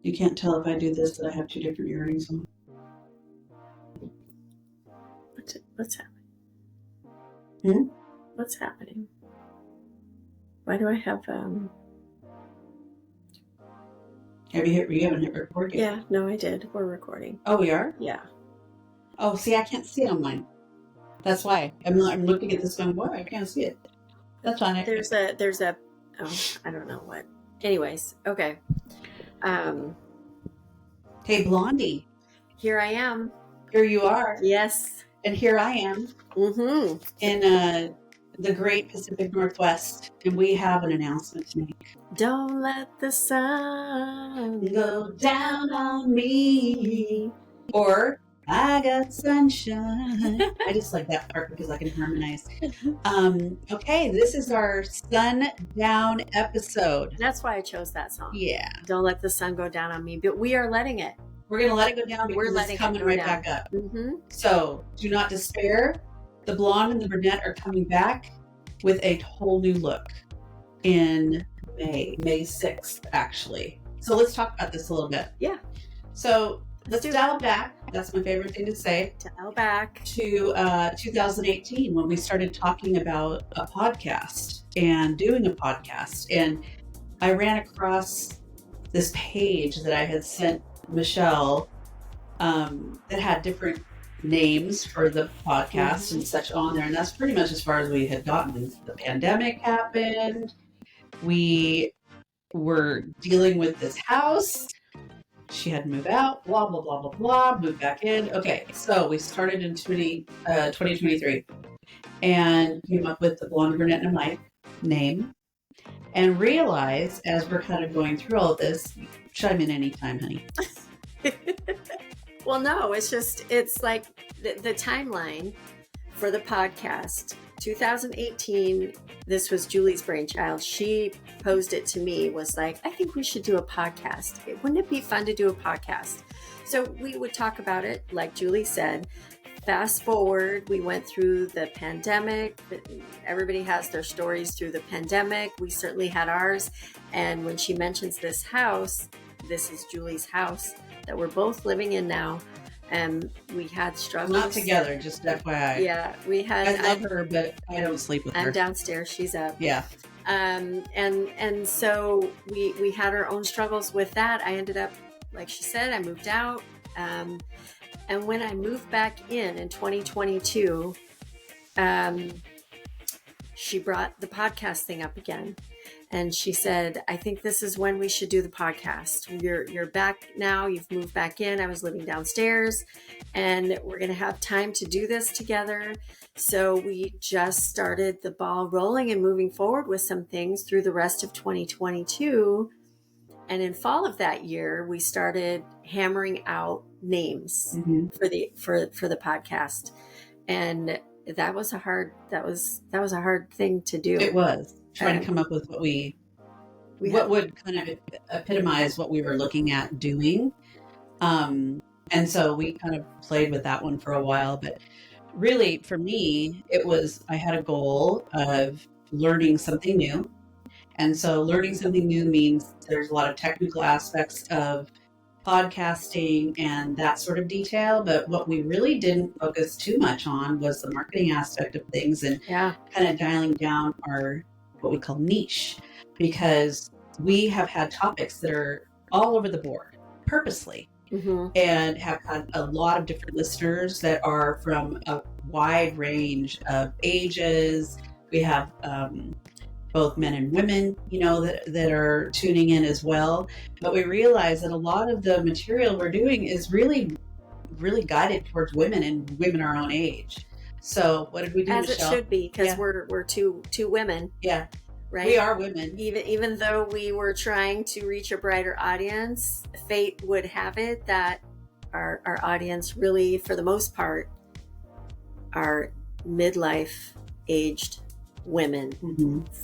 You can't tell if I do this that I have two different earrings on. What's happening? Hmm? What's happening? Why do I have You haven't hit record yet? Yeah, no, I did. We're recording. Oh, we are? Yeah. Oh, see, I can't see it on mine. That's why. I'm looking at this going, what? I can't see it. That's fine. There's a I don't know what. Anyways, okay. Hey, Blondie. Here I am. Here you are. Yes. And here I am. Mm-hmm. In the great Pacific Northwest. And we have an announcement to make. Don't let the sun go down on me. Or I got sunshine. I just like that part because I can harmonize. Okay, this is our sundown episode. That's why I chose that song. Yeah. Don't let the sun go down on me. But we are letting it. We're going to let it go down because it's coming right back up. Mm-hmm. So do not despair. The blonde and the brunette are coming back with a whole new look in May 6th, actually. So let's talk about this a little bit. Yeah. So let's dial back. That's my favorite thing to say. Dial back to 2018 when we started talking about a podcast and doing a podcast. And I ran across this page that I had sent Michelle that had different names for the podcast and such on there. And that's pretty much as far as we had gotten. The pandemic happened. We were dealing with this house. She had to move out, blah, blah, blah, blah, blah, move back in. Okay, so we started in 2023 and came up with the blonde, brunette, and Mike name and realized as we're kind of going through all of this, chime in anytime, honey. Well, no, it's like the timeline for the podcast. 2018, this was Julie's brainchild. She posed it to me, was like, I think we should do a podcast. Wouldn't it be fun to do a podcast? So we would talk about it, like Julie said. Fast forward, we went through the pandemic. Everybody has their stories through the pandemic. We certainly had ours. And when she mentions this house, this is Julie's house that we're both living in now. And we had struggles. Not together, just FYI. Yeah, we had. I love her, but I don't sleep with her. I'm downstairs. She's up. Yeah. And so we had our own struggles with that. I ended up, like she said, I moved out. And when I moved back in 2022, she brought the podcast thing up again. And she said, I think this is when we should do the podcast. You're back now. You've moved back in. I was living downstairs and we're going to have time to do this together. So we just started the ball rolling and moving forward with some things through the rest of 2022. And in fall of that year, we started hammering out names for the podcast. And that was a hard thing to do. It was. Trying to come up with what would kind of epitomize what we were looking at doing. And so we kind of played with that one for a while, but really for me, I had a goal of learning something new. And so learning something new means there's a lot of technical aspects of podcasting and that sort of detail. But what we really didn't focus too much on was the marketing aspect of things and kind of dialing down our what we call niche, because we have had topics that are all over the board purposely and have had a lot of different listeners that are from a wide range of ages. We have both men and women, that are tuning in as well. But we realize that a lot of the material we're doing is really, really guided towards women and women our own age. So what did we do, As Michelle? It should be, because we're two women. Yeah. Right? We are women. Even though we were trying to reach a brighter audience, fate would have it that our audience really, for the most part, are midlife aged women,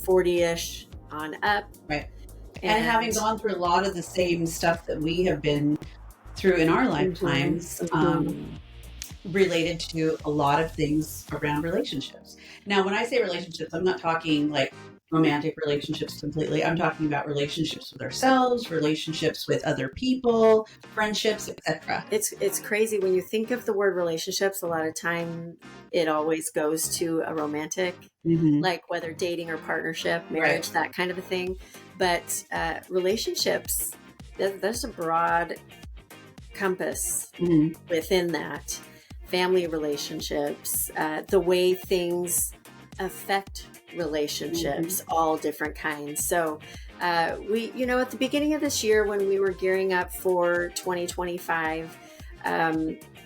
40-ish on up. Right. And having gone through a lot of the same stuff that we have been through in our lifetimes, related to a lot of things around relationships. Now, when I say relationships, I'm not talking like romantic relationships completely. I'm talking about relationships with ourselves, relationships with other people, friendships, etc. It's crazy when you think of the word relationships. A lot of time it always goes to a romantic, like whether dating or partnership, marriage, that kind of a thing. But relationships, there's a broad compass within that. Family relationships, the way things affect relationships, all different kinds. So we, at the beginning of this year, when we were gearing up for 2025,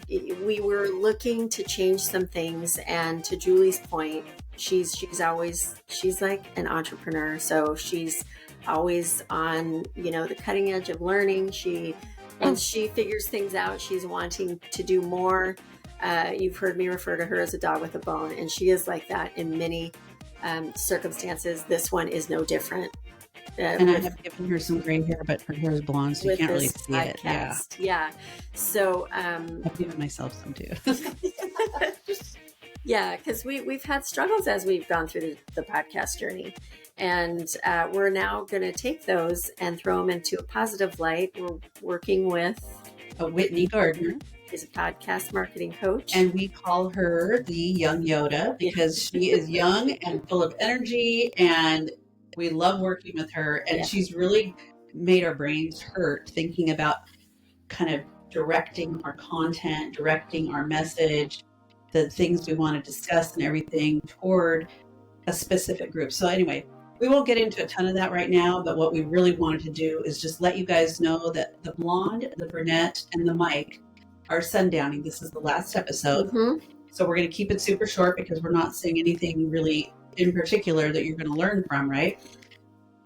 we were looking to change some things. And to Julie's point, she's like an entrepreneur. So she's always on, the cutting edge of learning. Once she figures things out, she's wanting to do more. You've heard me refer to her as a dog with a bone, and she is like that in many circumstances. This one is no different. And I have given her some gray hair, but her hair is blonde, so you can't really see it. Yeah. So I've given myself some too. Yeah, because we've had struggles as we've gone through the podcast journey. And we're now going to take those and throw them into a positive light. We're working with Whitney Gardner. Is a podcast marketing coach. And we call her the young Yoda because she is young and full of energy, and we love working with her. And she's really made our brains hurt thinking about kind of directing our content, directing our message, the things we want to discuss and everything toward a specific group. So anyway, we won't get into a ton of that right now, but what we really wanted to do is just let you guys know that the blonde, the brunette, and the Mike are sundowning. This is the last episode. So we're going to keep it super short because we're not saying anything really in particular that you're going to learn from, right?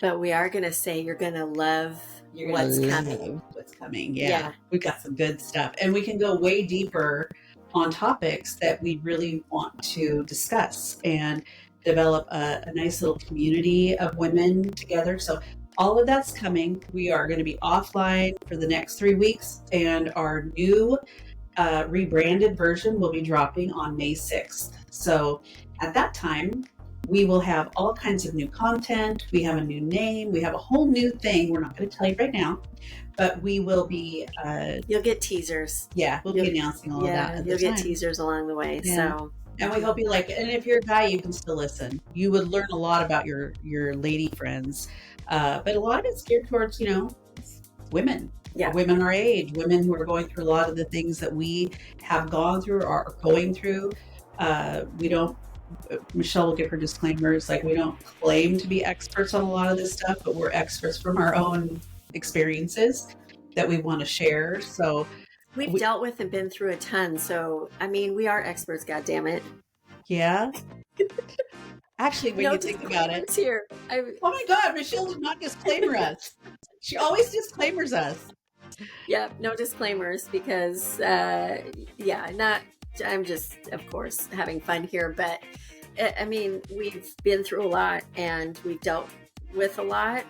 But we are going to say you're going to love what's coming. Yeah. We've got some good stuff. And we can go way deeper on topics that we really want to discuss and develop a nice little community of women together. So all of that's coming. We are going to be offline for the next 3 weeks, and our new rebranded version will be dropping on May 6th. So at that time, we will have all kinds of new content. We have a new name. We have a whole new thing. We're not going to tell you right now, but we will be... you'll get teasers. Yeah, we'll be announcing all of that at the time. You'll get teasers along the way. Yeah. So... And we hope you like it. And if you're a guy, you can still listen. You would learn a lot about your lady friends. But a lot of it's geared towards, women. Yeah. Women our age, women who are going through a lot of the things that we have gone through or are going through. Michelle will give her disclaimers. Like, we don't claim to be experts on a lot of this stuff, but we're experts from our own experiences that we want to share. So we've dealt with and been through a ton. So, we are experts, goddammit. Yeah. Actually, when you think about it. Here. Oh my God, Michelle did not disclaimer us. She always disclaimers us. Yeah, no disclaimers because, I'm just, of course, having fun here. But, we've been through a lot and we've dealt with a lot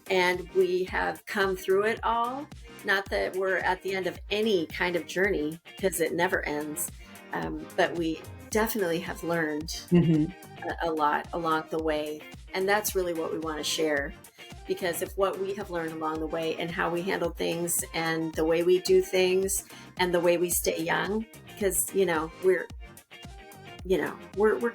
and we have come through it all. Not that we're at the end of any kind of journey because it never ends. But we definitely have learned a lot along the way. And that's really what we want to share. Because of what we have learned along the way and how we handle things and the way we do things and the way we stay young. Because, we're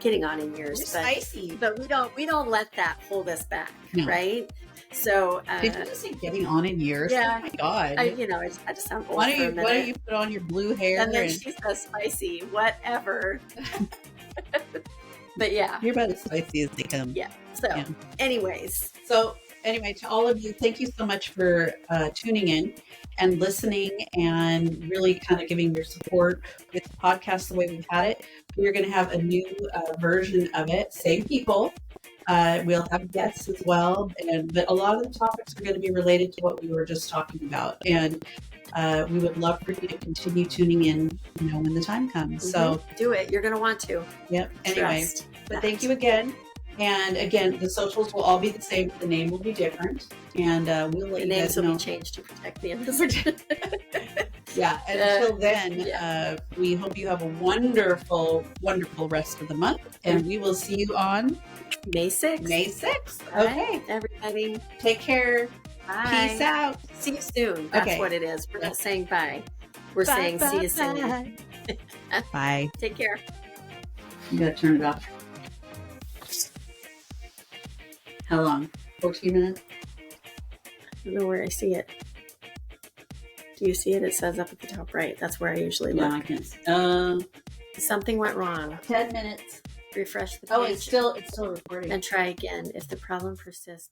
getting on in years. We're spicy. But we don't let that hold us back, right? So did you just say getting on in years? Yeah. Oh my God. I just sound old. Why don't you put on your blue hair? And then she's so spicy, whatever. But yeah. You're about as spicy as they come. Yeah. So anyways. Anyway, to all of you, thank you so much for tuning in and listening and really kind of giving your support with the podcast the way we've had it. We're going to have a new version of it. Same people. We'll have guests as well. But a lot of the topics are going to be related to what we were just talking about. And we would love for you to continue tuning in, when the time comes. So do it. You're going to want to. Yep. Anyway, but thank you again. And again, the socials will all be the same. The name will be different. And we'll let you guys know. The names will be changed to protect the innocent. Yeah. And until then, we hope you have a wonderful, wonderful rest of the month. And we will see you on May 6th. May 6th. All Okay. right, everybody. Take care. Bye. Peace out. See you soon. That's Okay. what it is. We're not saying bye. We're Bye, saying see you bye. soon. Bye. Take care. You gotta turn it off. How long? 14 minutes? I don't know where I see it. Do you see it? It says up at the top right. That's where I usually No, look. I can't. Something went wrong. 10 minutes. Refresh the page. Oh, it's still recording. And try again. If the problem persists,